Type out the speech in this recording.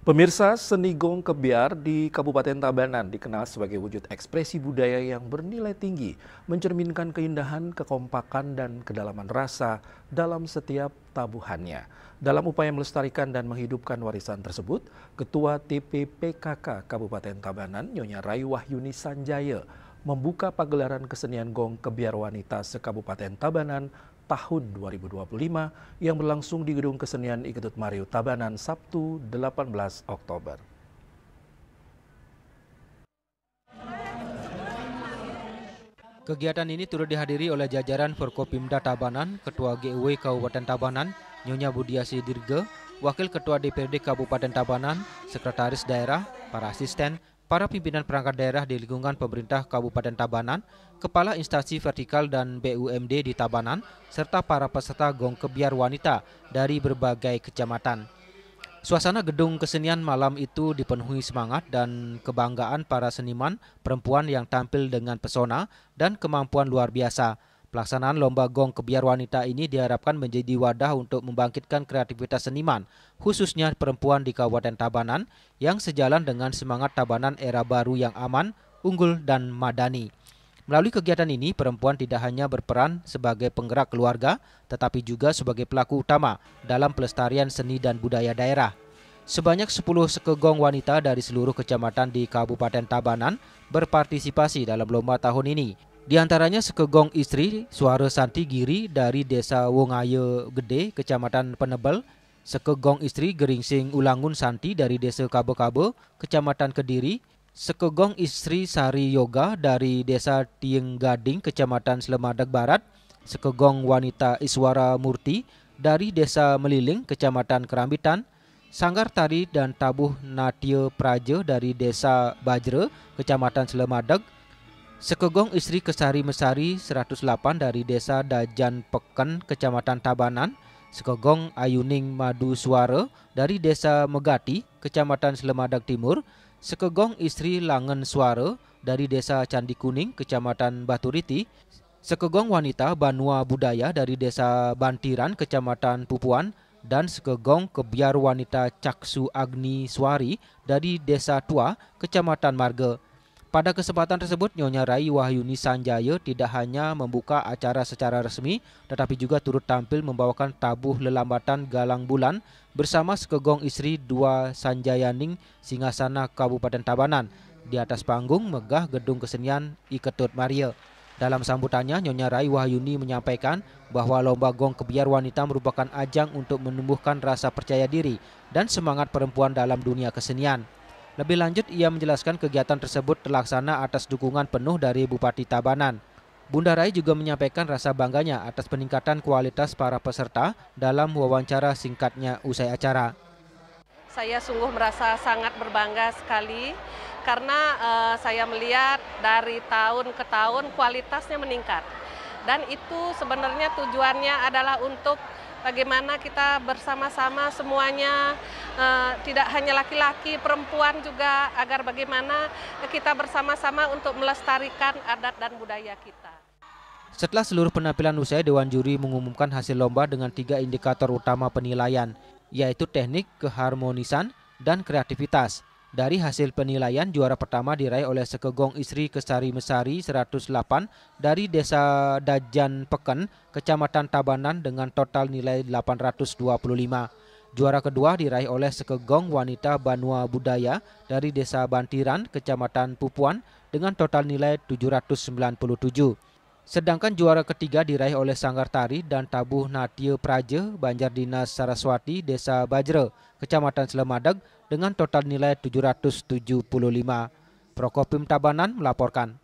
Pemirsa, seni gong kebiar di Kabupaten Tabanan dikenal sebagai wujud ekspresi budaya yang bernilai tinggi, mencerminkan keindahan, kekompakan, dan kedalaman rasa dalam setiap tabuhannya. Dalam upaya melestarikan dan menghidupkan warisan tersebut, Ketua TPPKK Kabupaten Tabanan, Nyonya Rai Wahyuni Sanjaya, membuka pagelaran kesenian gong kebiar wanita se-Kabupaten Tabanan tahun 2025 yang berlangsung di Gedung Kesenian Iketut Mariu Tabanan Sabtu 18 Oktober. Kegiatan ini turut dihadiri oleh jajaran Forkopimda Tabanan, Ketua GUW Kabupaten Tabanan, Nyonya Budiasi Dirge, Wakil Ketua DPRD Kabupaten Tabanan, Sekretaris Daerah, para asisten, para pimpinan perangkat daerah di lingkungan pemerintah Kabupaten Tabanan, kepala instansi vertikal dan BUMD di Tabanan, serta para peserta gong kebiar wanita dari berbagai kecamatan. Suasana gedung kesenian malam itu dipenuhi semangat dan kebanggaan para seniman perempuan yang tampil dengan pesona dan kemampuan luar biasa. Pelaksanaan lomba gong kebiar wanita ini diharapkan menjadi wadah untuk membangkitkan kreativitas seniman, khususnya perempuan di Kabupaten Tabanan yang sejalan dengan semangat Tabanan era baru yang aman, unggul, dan madani. Melalui kegiatan ini, perempuan tidak hanya berperan sebagai penggerak keluarga, tetapi juga sebagai pelaku utama dalam pelestarian seni dan budaya daerah. Sebanyak 10 sekegong wanita dari seluruh kecamatan di Kabupaten Tabanan berpartisipasi dalam lomba tahun ini. Di antaranya sekegong istri Suara Santi Giri dari Desa Wongaye Gede, Kecamatan Penebel, sekegong istri Geringsing Ulangun Santi dari Desa Kabe-Kabe, Kecamatan Kediri, sekegong istri Sari Yoga dari Desa Tieng Gading, Kecamatan Slemadag Barat, sekegong wanita Iswara Murti dari Desa Meliling, Kecamatan Kerambitan, sanggar tari dan tabuh Natya Praja dari Desa Bajre, Kecamatan Slemadag, sekegong istri Kesari Mesari 108 dari Desa Dajan Peken, Kecamatan Tabanan, sekegong Ayuning Madu Suara dari Desa Megati, Kecamatan Slemadag Timur, sekegong istri Langen Suara dari Desa Candi Kuning, Kecamatan Baturiti, sekegong wanita Banua Budaya dari Desa Bantiran, Kecamatan Pupuan, dan sekegong kebiar wanita Caksu Agni Swari dari Desa Tua, Kecamatan Marga. Pada kesempatan tersebut, Nyonya Rai Wahyuni Sanjaya tidak hanya membuka acara secara resmi, tetapi juga turut tampil membawakan tabuh lelambatan Galang Bulan bersama sekegong istri Dua Sanjayaning Singasana Kabupaten Tabanan di atas panggung megah Gedung Kesenian Iketut Mariu. Dalam sambutannya, Nyonya Rai Wahyuni menyampaikan bahwa lomba gong kebiar wanita merupakan ajang untuk menumbuhkan rasa percaya diri dan semangat perempuan dalam dunia kesenian. Lebih lanjut, ia menjelaskan kegiatan tersebut terlaksana atas dukungan penuh dari Bupati Tabanan. Bunda Rai juga menyampaikan rasa bangganya atas peningkatan kualitas para peserta dalam wawancara singkatnya usai acara. Saya sungguh merasa sangat berbangga sekali karena saya melihat dari tahun ke tahun kualitasnya meningkat. Dan itu sebenarnya tujuannya adalah untuk bagaimana kita bersama-sama semuanya, tidak hanya laki-laki, perempuan juga, agar bagaimana kita bersama-sama untuk melestarikan adat dan budaya kita. Setelah seluruh penampilan usai, Dewan Juri mengumumkan hasil lomba dengan 3 indikator utama penilaian, yaitu teknik, keharmonisan, dan kreativitas. Dari hasil penilaian, juara pertama diraih oleh sekegong istri Kesari Mesari 108 dari Desa Dajan Peken, Kecamatan Tabanan dengan total nilai 825. Juara kedua diraih oleh sekegong wanita Banua Budaya dari Desa Bantiran, Kecamatan Pupuan dengan total nilai 797. Sedangkan juara ketiga diraih oleh sanggar tari dan tabuh Natya Praja Banjar Dinas Saraswati Desa Bajre, Kecamatan Slemadag dengan total nilai 775. Prokopim Tabanan melaporkan.